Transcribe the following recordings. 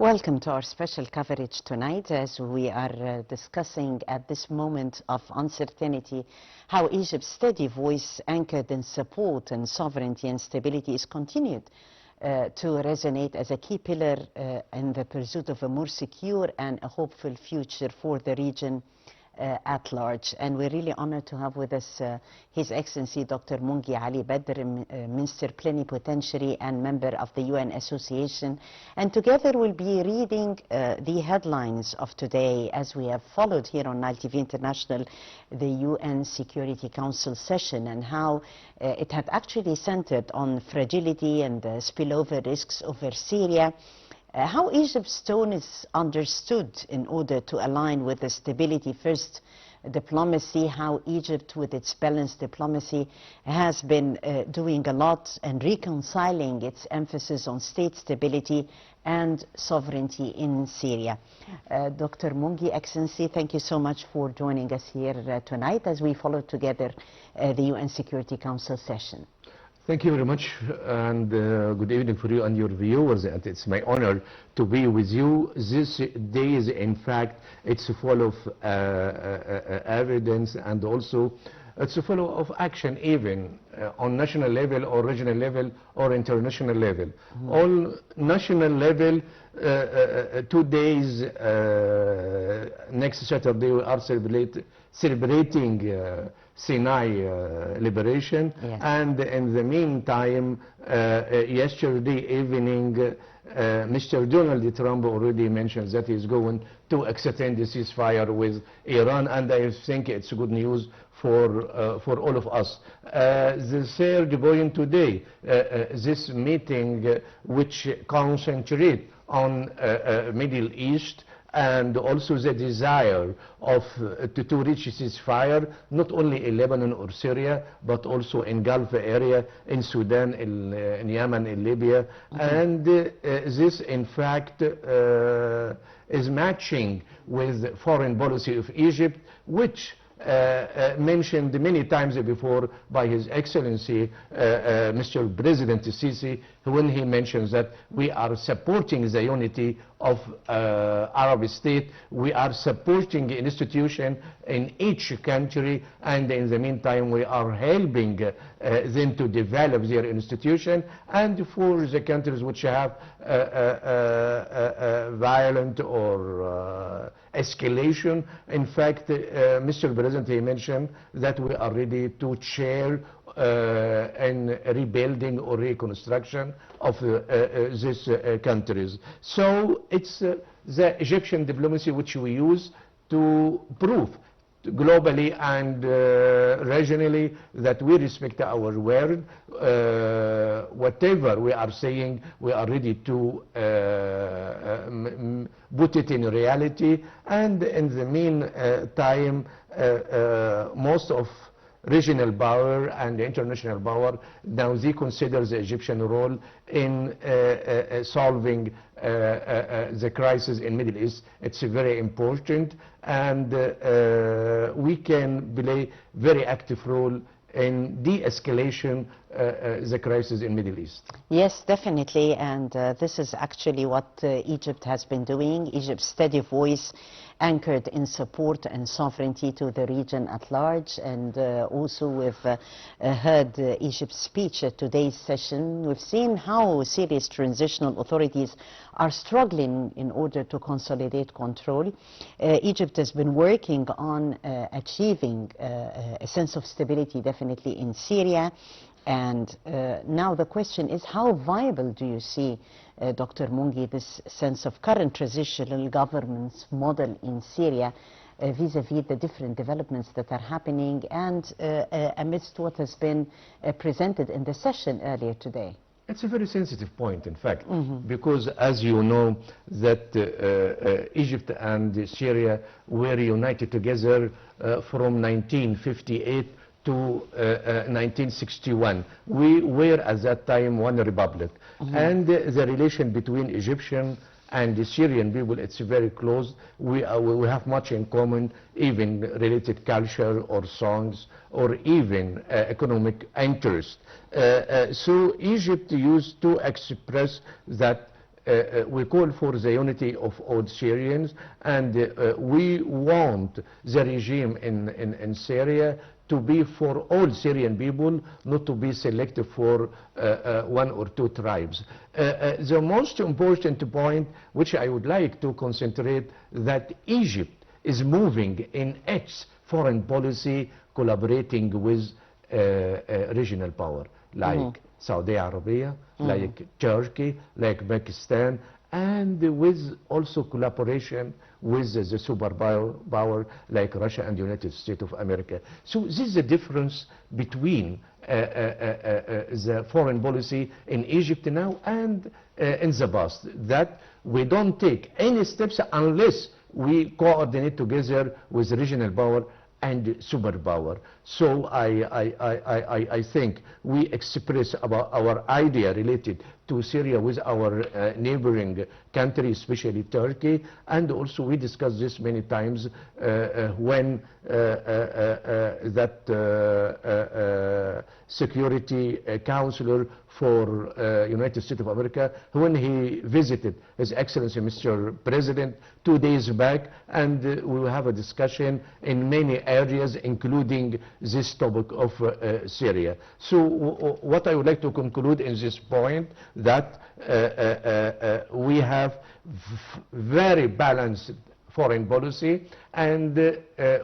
Welcome to our special coverage tonight as we are discussing at this moment of uncertainty how Egypt's steady voice anchored in support and sovereignty and stability is continued to resonate as a key pillar in the pursuit of a more secure and a hopeful future for the region at large. And we're really honored to have with us His Excellency Dr. Mongy Ali Badr, Minister Plenipotentiary and member of the UN Association. And together we'll be reading the headlines of today as we have followed here on Nile TV International the UN Security Council session and how it had actually centered on fragility and spillover risks over Syria. How Egypt's tone is understood in order to align with the stability first diplomacy, how Egypt with its balanced diplomacy has been doing a lot and reconciling its emphasis on state stability and sovereignty in Syria. Dr. Mongy, Excellency, thank you so much for joining us here tonight as we follow together the UN Security Council session. Thank you very much, and good evening for you and your viewers. And it's my honor to be with you. This day is, in fact, it's full of evidence, and also it's full of action, even on national level or regional level or international level. On national level, 2 days, next Saturday we are celebrating Sinai liberation, yes. And in the meantime, yesterday evening, Mr. Donald Trump already mentioned that he's going to extend the ceasefire with Iran, and I think it's good news for all of us. The third point today, this meeting which concentrate on Middle East, and also the desire of to reach ceasefire, not only in Lebanon or Syria, but also in Gulf area, in Sudan, in Yemen, in Libya. And this, in fact, is matching with foreign policy of Egypt, which mentioned many times before by His Excellency Mr. President Sisi, when he mentions that we are supporting the unity of Arab state, we are supporting the institution in each country, and in the meantime we are helping them to develop their institution. And for the countries which have violent or escalation, in fact, Mr. President, he mentioned that we are ready to share in rebuilding or reconstruction of these countries. So it's the Egyptian diplomacy which we use to prove globally and regionally that we respect our word. Whatever we are saying, we are ready to put it in reality. And in the meantime, most of regional power and international power now they consider the Egyptian role in solving the crisis in Middle East. It's very important, and we can play very active role in de-escalation the crisis in Middle East. Yes, definitely, and this is actually what Egypt has been doing. Egypt's steady voice anchored in support and sovereignty to the region at large, and also we've heard Egypt's speech at today's session. We've seen how Syria's transitional authorities are struggling in order to consolidate control. Egypt has been working on achieving a sense of stability definitely in Syria. And now the question is, how viable do you see, Dr. Mongy, this sense of current transitional government's model in Syria vis-a-vis the different developments that are happening and amidst what has been presented in the session earlier today? It's a very sensitive point, in fact, because as you know that Egypt and Syria were united together from 1958 to 1961. We were at that time one republic, and the relation between Egyptian and the Syrian people, it's very close. We have much in common, even related culture or songs or even economic interest. So Egypt used to express that we call for the unity of all Syrians, and we want the regime in Syria to be for all Syrian people, not to be selective for one or two tribes. The most important point, which I would like to concentrate, that Egypt is moving in its foreign policy collaborating with regional power, like Saudi Arabia, like Turkey, like Pakistan, and with also collaboration with the superpower like Russia and the United States of America. So this is the difference between the foreign policy in Egypt now and in the past, that we don't take any steps unless we coordinate together with regional power and superpower. So I think we express about our idea related to Syria with our neighboring country, especially Turkey, and also we discussed this many times when that security counselor for United States of America, when he visited His Excellency Mr. President 2 days back, and we will have a discussion in many areas, including this topic of Syria. So what I would like to conclude in this point, that we have very balanced foreign policy, and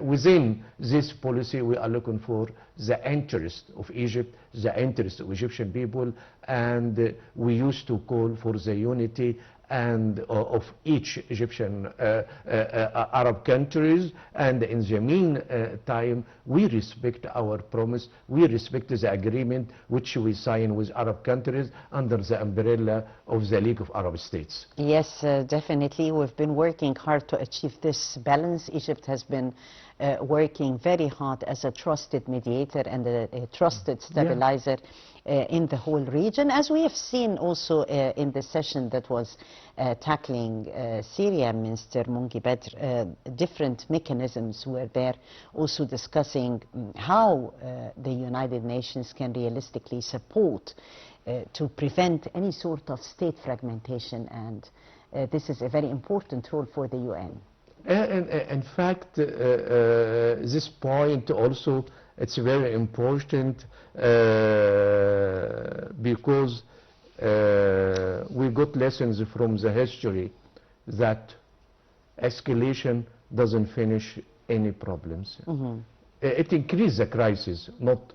within this policy we are looking for the interest of Egypt, the interest of Egyptian people, and we used to call for the unity and of each Egyptian Arab countries, and in the meantime we respect our promise, we respect the agreement which we sign with Arab countries under the umbrella of the League of Arab States. Yes, definitely. We've been working hard to achieve this balance. Egypt has been working very hard as a trusted mediator and a trusted stabilizer in the whole region, as we have seen also in the session that was tackling Syria, Minister Mongy Badr. Different mechanisms were there, also discussing how the United Nations can realistically support to prevent any sort of state fragmentation, and this is a very important role for the UN. In fact, this point also, it's very important because we got lessons from the history that escalation doesn't finish any problems. It increases the crisis, not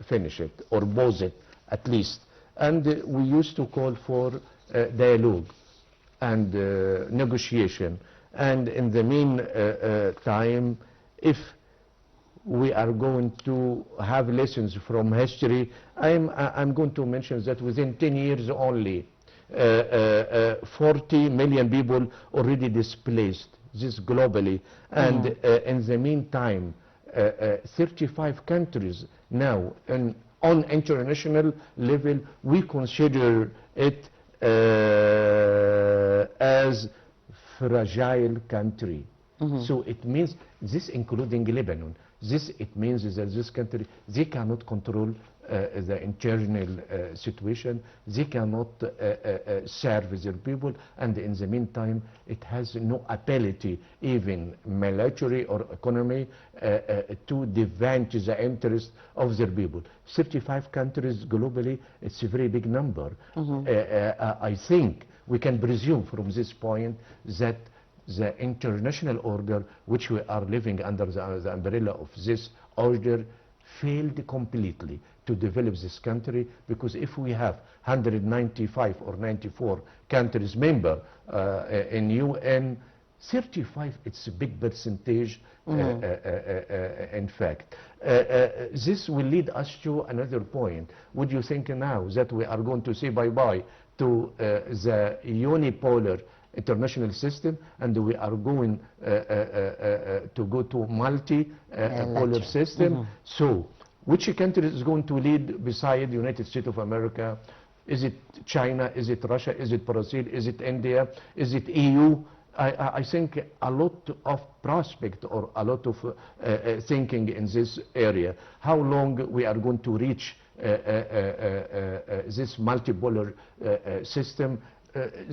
finish it or pause it at least. And we used to call for dialogue and negotiation. And in the meantime, if we are going to have lessons from history, I'm going to mention that within 10 years only, 40 million people already displaced, this globally. And in the meantime, 35 countries now, on international level, we consider it as fragile country. So it means this, including Lebanon, it means that this country, they cannot control the internal situation, they cannot serve their people, and in the meantime it has no ability, even military or economy, to defend the interest of their people. 35 countries globally, it's a very big number. I think we can presume from this point that the international order, which we are living under the umbrella of this order, failed completely to develop this country, because if we have 195 or 94 countries member in UN, 35, it's a big percentage, in fact. This will lead us to another point. Would you think now that we are going to say bye-bye to the unipolar international system, and we are going to go to multi-polar system? So which country is going to lead beside the United States of America? Is it China? Is it Russia? Is it Brazil? Is it India? Is it EU? I think a lot of prospect or a lot of thinking in this area. How long we are going to reach this multipolar system?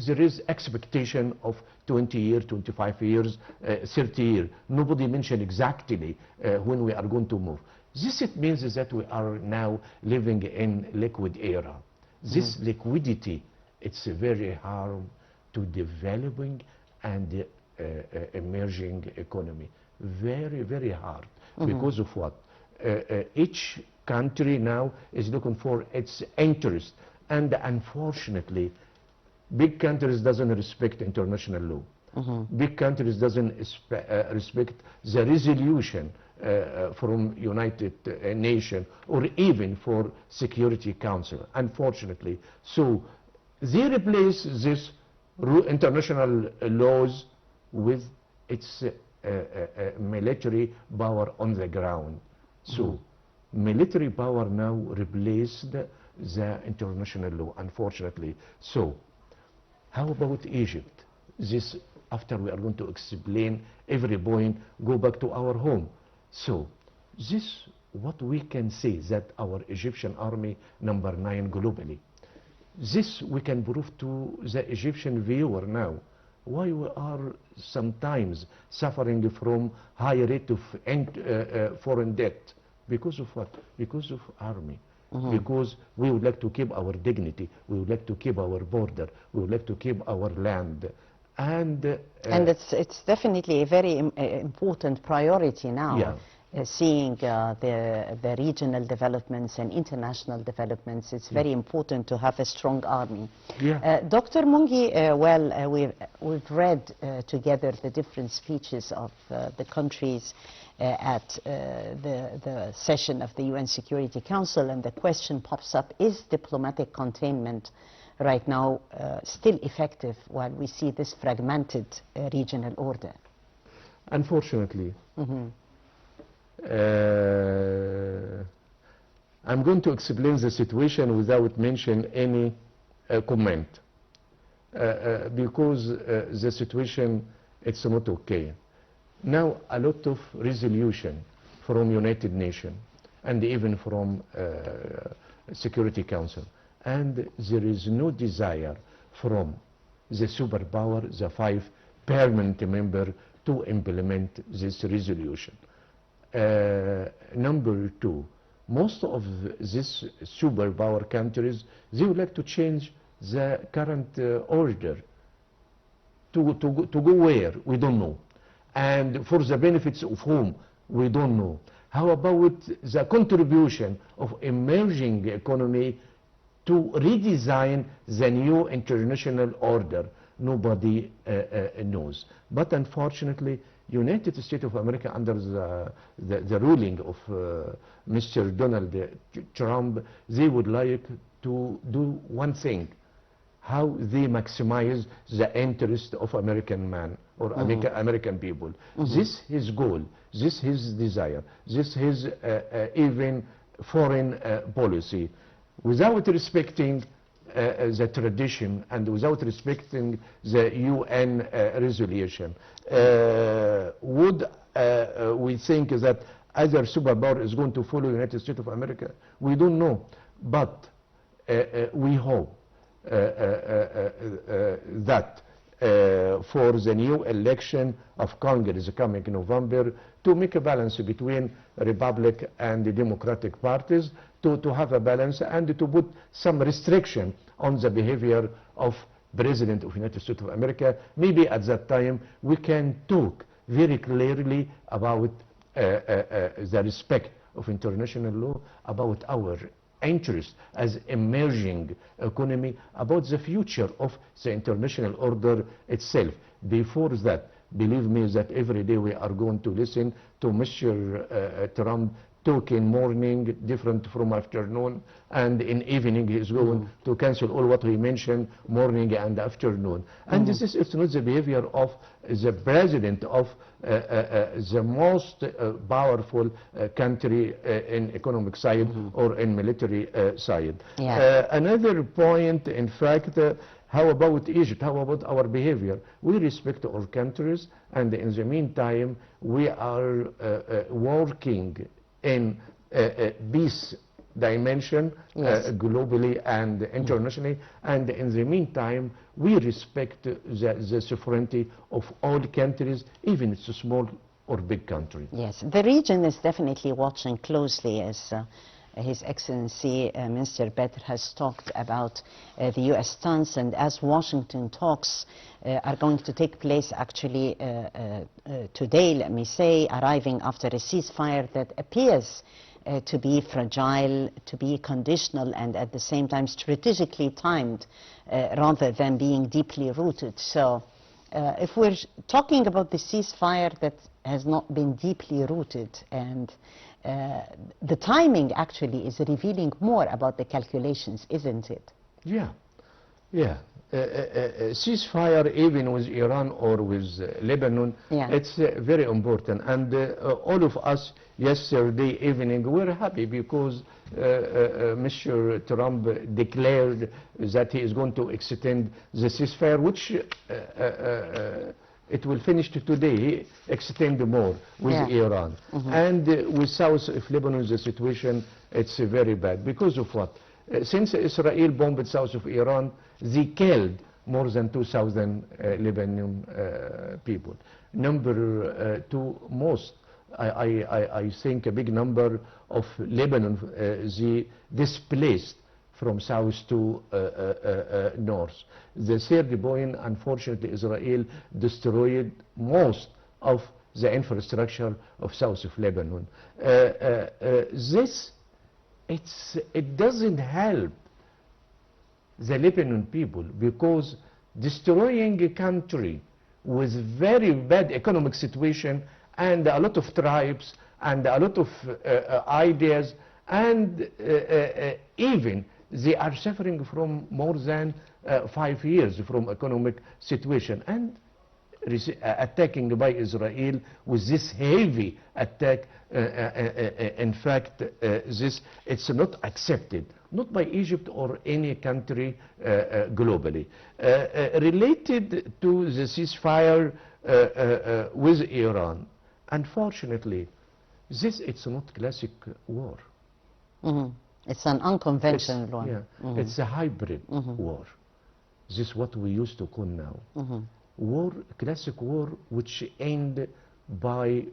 there is expectation of 20 years, 25 years, 30 years. Nobody mentioned exactly when we are going to move. This it means is that we are now living in liquid era. This liquidity, it's very hard to developing and emerging economy. Very, very hard. Because of what? Each country now is looking for its interest. And unfortunately, big countries doesn't respect international law. Big countries doesn't respect the resolution from United Nations or even for Security Council, unfortunately. So they replace this international laws with its military power on the ground. So military power now replaced the international law, unfortunately. So how about Egypt? This, after we are going to explain every point, go back to our home. So this, what we can say, that our Egyptian army number 9 globally. This we can prove to the Egyptian viewer now. Why we are sometimes suffering from high rate of foreign debt? Because of what? Because of army. Because we would like to keep our dignity, we would like to keep our border, we would like to keep our land. And it's definitely a very important priority now. Yeah. Seeing the regional developments and international developments, it's very important to have a strong army. Yeah. Dr. Mongy, well, we've read together the different speeches of the countries at the session of the UN Security Council, and the question pops up, is diplomatic containment right now still effective while we see this fragmented regional order? Unfortunately. I'm going to explain the situation without mentioning any comment because the situation, it's not okay. Now a lot of resolution from United Nations and even from Security Council, and there is no desire from the superpower, the 5 permanent members, to implement this resolution. Number 2, most of these superpower countries, they would like to change the current order. To go where? We don't know. And for the benefits of whom? We don't know. How about the contribution of emerging economy to redesign the new international order? Nobody knows. But unfortunately, United States of America, under the ruling of Mr. Donald Trump, they would like to do one thing: how they maximize the interest of American man or American people. This is his goal, this is his desire, this is even foreign policy, without respecting the tradition and without respecting the UN resolution. Would we think that other superpower is going to follow United States of America? We don't know, but we hope that for the new election of Congress coming in November, to make a balance between Republic and the Democratic parties, to have a balance and to put some restriction on the behavior of President of United States of America. Maybe at that time we can talk very clearly about the respect of international law, about our interest as emerging economy, about the future of the international order itself. Before that, believe me that every day we are going to listen to Mr. Trump talking morning different from afternoon, and in evening he is going to cancel all what we mentioned morning and afternoon. And this is, it's not the behavior of the president of the most powerful country in economic side or in military side. Another point, in fact, how about Egypt? How about our behavior? We respect our countries, and in the meantime we are working in peace dimension, Yes. globally and internationally. And in the meantime, we respect the sovereignty of all countries, even it's a small or big country. Yes, the region is definitely watching closely, as His Excellency Minister Badr has talked about the U.S. stance, and as Washington talks are going to take place actually today, let me say, arriving after a ceasefire that appears to be fragile, to be conditional, and at the same time strategically timed rather than being deeply rooted. So if we're talking about the ceasefire that has not been deeply rooted, and the timing actually is revealing more about the calculations, isn't it? Yeah, yeah. Ceasefire, even with Iran or with Lebanon, Yeah. it's very important. And all of us yesterday evening were happy because Mr. Trump declared that he is going to extend the ceasefire, which it will finish today. He extend more with Iran. And with south of Lebanon, the situation, it's very bad. Because of what? Since Israel bombed south of Iran, they killed more than 2,000 Lebanese people. Number two, most, I think a big number of Lebanon, they displaced from south to north. The third point, unfortunately, Israel destroyed most of the infrastructure of south of Lebanon. It doesn't help the Lebanon people, because destroying a country with very bad economic situation and a lot of tribes and a lot of ideas, and even they are suffering from more than 5 years from economic situation, and attacking by Israel with this heavy attack. In fact, it's not accepted, not by Egypt or any country globally. Related to the ceasefire with Iran, unfortunately, it's not classic war. It's an unconventional one. Yeah, it's a hybrid war. This is what we used to call now. War, classic war, which end by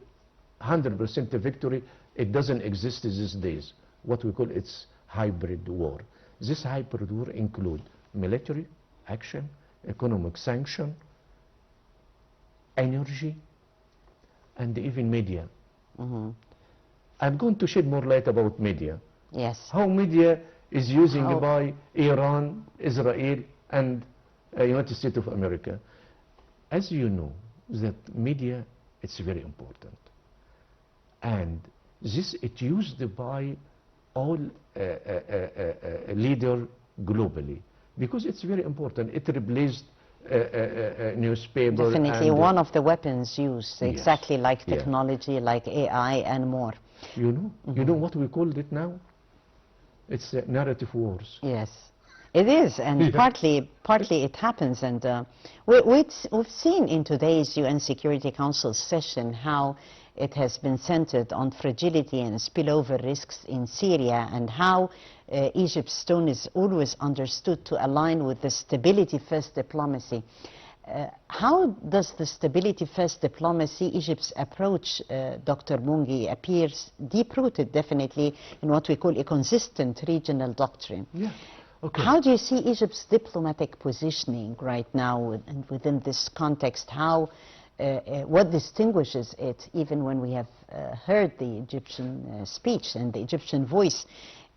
100% victory. It doesn't exist these days. What we call it's hybrid war. This hybrid war include military action, economic sanction, energy, and even media. I'm going to shed more light about media. Yes. How media is using by Iran, Israel, and United States of America. As you know, that media, it's very important. And this, it used by all leaders globally, because it's very important. It replaced newspaper. Definitely and, one of the weapons used, exactly like Yeah. technology, like AI and more. You know what we called it now? It's narrative wars. Yes, it is, and partly it happens. And we've seen in today's UN Security Council session how it has been centered on fragility and spillover risks in Syria, and how Egypt's tone is always understood to align with the stability-first diplomacy. How does the stability-first diplomacy, Egypt's approach, Dr. Mongy, appears deep-rooted, definitely, in what we call a consistent regional doctrine? Yeah. Okay. How do you see Egypt's diplomatic positioning right now, and within this context? How, what distinguishes it, even when we have heard the Egyptian speech and the Egyptian voice?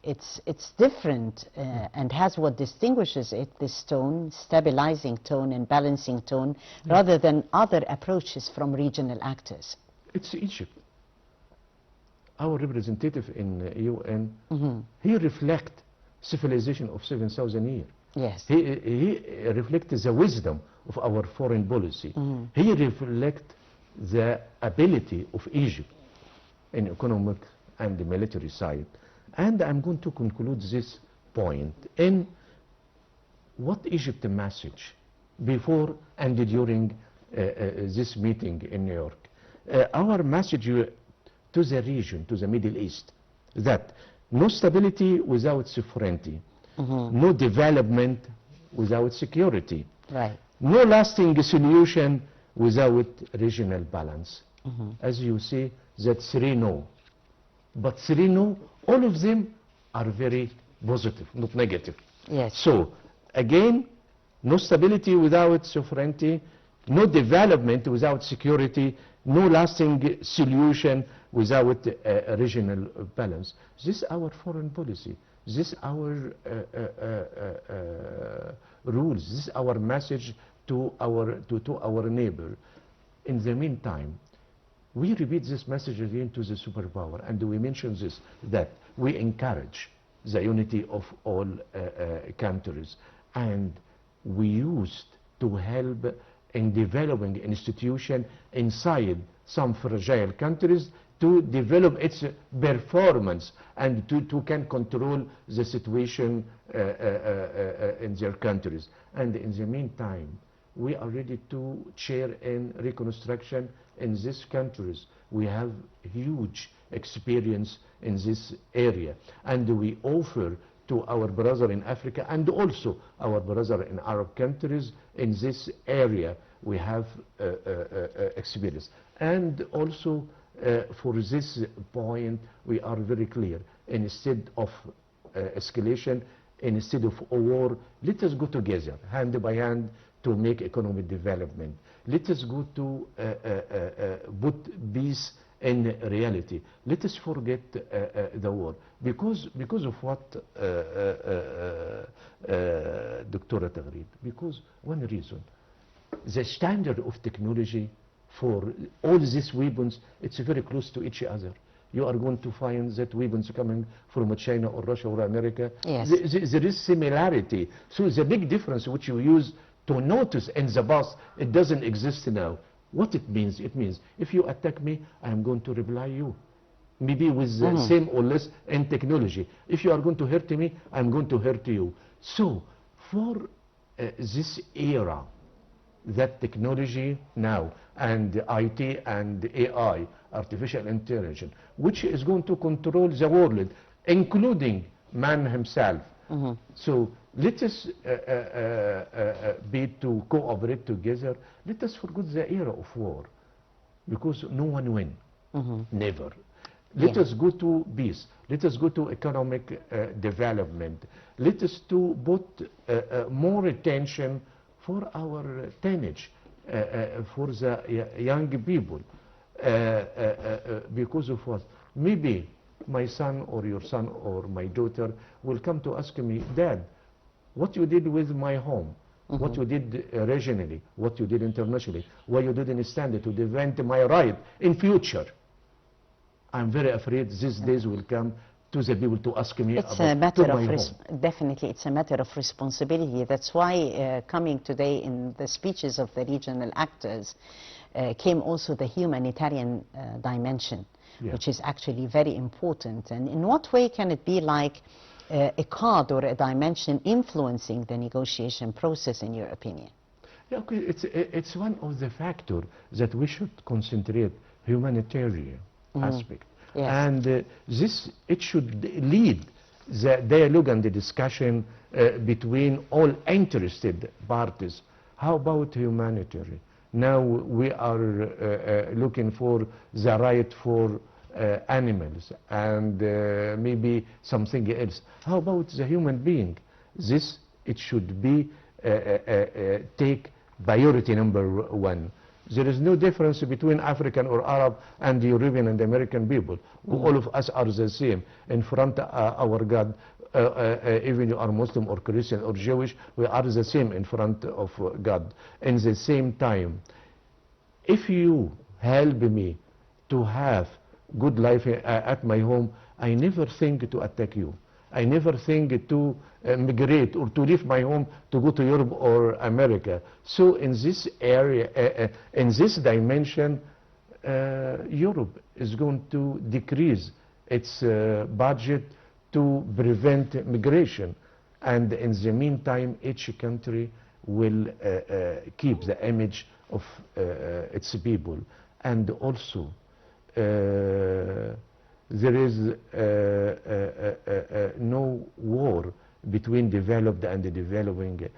It's different and has what distinguishes it, this tone, stabilizing tone and balancing tone, rather than other approaches from regional actors. It's Egypt. Our representative in UN, he reflects civilization of 7,000 years. Yes. He reflects the wisdom of our foreign policy. He reflects the ability of Egypt in economic and the military side. And I'm going to conclude this point in what Egypt's message before and during this meeting in New York. Our message to the region, to the Middle East, that No stability without sovereignty. No development without security. Right. No lasting solution without regional balance. As you see, that's 3 no. But 3 no, all of them are very positive, not negative. Yes. So, again, no stability without sovereignty, no development without security, no lasting solution without regional balance. This is our foreign policy. This is our rules. This is our message to our neighbor. In the meantime, we repeat this message again to the superpower, and we mention this, that we encourage the unity of all countries, and we used to help in developing institution inside some fragile countries to develop its performance and to can control the situation in their countries. And in the meantime, we are ready to share in reconstruction in these countries. We have huge experience in this area, and we offer to our brother in Africa and also our brother in Arab countries in this area. We have experience. And also for this point, we are very clear. Instead of escalation, instead of a war, let us go together, hand by hand, to make economic development. Let us go to put peace in reality. Let us forget the war. Because of what, Dr. Tagreed? Because one reason. The standard of technology for all these weapons, it's very close to each other. You are going to find that weapons coming from China or Russia or America. Yes. There is similarity. So the big difference which you use to notice in the past, it doesn't exist now. What it means? It means if you attack me, I am going to reply you. Maybe with the same or less in technology. If you are going to hurt me, I am going to hurt you. So for this era, that technology now and IT and AI, artificial intelligence, which is going to control the world, including man himself. So let us be to cooperate together. Let us forget the era of war, because no one win, never. Let us go to peace. Let us go to economic development. Let us to put more attention for our teenage, for the young people, because of what? Maybe my son or your son or my daughter will come to ask me, Dad, what you did with my home, what you did regionally, what you did internationally, why you didn't stand to defend my right in future. I'm very afraid these days will come to the people to ask me it's about a matter my of home. definitely it's a matter of responsibility. That's why coming today in the speeches of the regional actors came also the humanitarian dimension, which is actually very important. And in what way can it be like a card or a dimension influencing the negotiation process, in your opinion? Yeah, okay, it's one of the factors that we should concentrate humanitarian aspect. Yes. And it should lead the dialogue and the discussion between all interested parties. How about humanitarian? Now we are looking for the right for animals and maybe something else. How about the human being? It should be take priority #1. There is no difference between African or Arab and European and American people. All of us are the same in front of our God. Even you are Muslim or Christian or Jewish, we are the same in front of God. In the same time, if you help me to have good life at my home, I never think to attack you. I never think to migrate or to leave my home to go to Europe or America. So in this area, in this dimension, Europe is going to decrease its budget to prevent migration. And in the meantime, each country will keep the image of its people. And also, there is no war between developed and the developing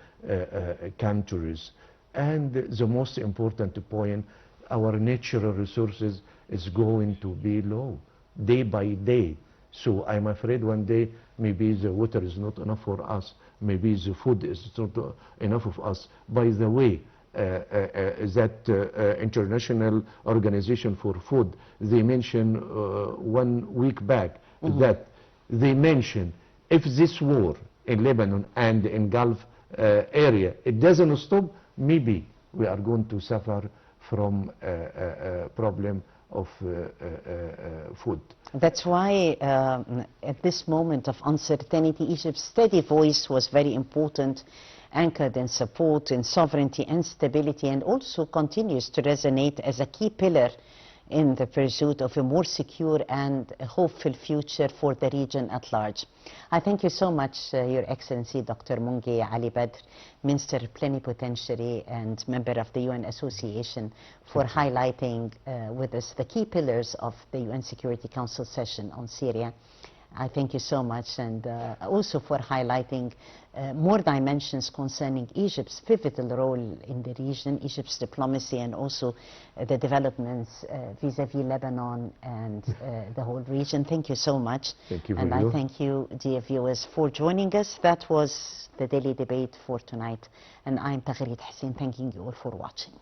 countries. And the most important point, our natural resources is going to be low day by day. So I'm afraid one day maybe the water is not enough for us, maybe the food is not enough of us. By the way, that International Organization for Food, they mentioned 1 week back that they mentioned if this war in Lebanon and in Gulf area, it doesn't stop, maybe we are going to suffer from a problem of food. That's why at this moment of uncertainty, Egypt's steady voice was very important, anchored in support, in sovereignty and stability, and also continues to resonate as a key pillar in the pursuit of a more secure and hopeful future for the region at large. I thank you so much, Your Excellency Dr. Mongy Ali Badr, Minister Plenipotentiary and member of the UN Association, for highlighting with us the key pillars of the UN Security Council session on Syria. I thank you so much, and also for highlighting more dimensions concerning Egypt's pivotal role in the region, Egypt's diplomacy, and also the developments vis-à-vis Lebanon and the whole region. Thank you so much. Thank you. And I thank you, dear viewers, for joining us. That was the daily debate for tonight, and I'm Taghreed Hussein, thanking you all for watching.